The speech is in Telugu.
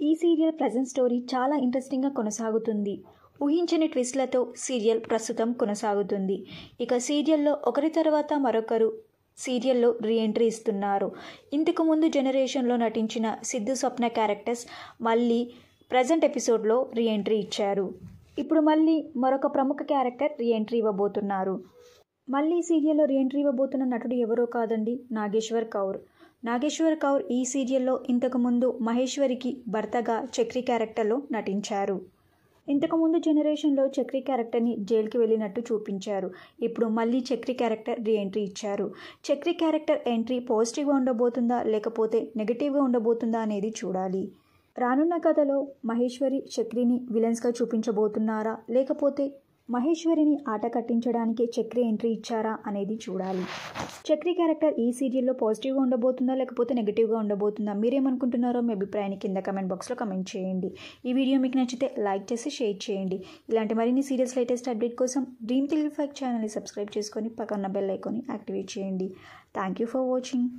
ఈ సీరియల్ ప్రజెంట్ స్టోరీ చాలా ఇంట్రెస్టింగ్గా కొనసాగుతుంది. ఊహించని ట్విస్ట్లతో సీరియల్ ప్రస్తుతం కొనసాగుతుంది. ఇక సీరియల్లో ఒకరి తర్వాత మరొకరు సీరియల్లో రీఎంట్రీ ఇస్తున్నారు. ఇంతకు ముందు జనరేషన్లో నటించిన సిద్ధు స్వప్న క్యారెక్టర్స్ మళ్ళీ ప్రజెంట్ ఎపిసోడ్లో రీఎంట్రీ ఇచ్చారు. ఇప్పుడు మళ్ళీ మరొక ప్రముఖ క్యారెక్టర్ రీఎంట్రీ ఇవ్వబోతున్నారు. మళ్ళీ సీరియల్లో రీఎంట్రీ ఇవ్వబోతున్న నటుడు ఎవరో కాదండి, నాగేశ్వర్ కౌర్. నాగేశ్వర్ కౌర్ ఈ సీరియల్లో ఇంతకుముందు మహేశ్వరికి భర్తగా చక్రి క్యారెక్టర్లో నటించారు. ఇంతకుముందు జనరేషన్లో చక్రి క్యారెక్టర్ని జైలుకి వెళ్ళినట్టు చూపించారు. ఇప్పుడు మళ్ళీ చక్రి క్యారెక్టర్ రీఎంట్రీ ఇచ్చారు. చక్రి క్యారెక్టర్ ఎంట్రీ పాజిటివ్గా ఉండబోతుందా లేకపోతే నెగిటివ్గా ఉండబోతుందా అనేది చూడాలి. రానున్న కథలో మహేశ్వరి చక్రిని విలన్స్గా చూపించబోతున్నారా లేకపోతే మహేశ్వరిని ఆట కట్టించడానికి చక్రి ఎంట్రీ ఇచ్చారా అనేది చూడాలి. చక్రి క్యారెక్టర్ ఈ సీరియల్లో పాజిటివ్గా ఉండబోతుందా లేకపోతే నెగిటివ్గా ఉండబోతుందా? మీరేమనుకుంటున్నారో మీ అభిప్రాయాన్ని కింద కమెంట్ బాక్స్లో కమెంట్ చేయండి. ఈ వీడియో మీకు నచ్చితే లైక్ చేసి షేర్ చేయండి. ఇలాంటి మరిన్ని సీరియల్స్ లేటెస్ట్ అప్డేట్ కోసం డ్రీమ్ తెలుగు 5 ఛానల్ని సబ్స్క్రైబ్ చేసుకొని పక్కన బెల్ ఐకాన్ని యాక్టివేట్ చేయండి. Thank you for watching.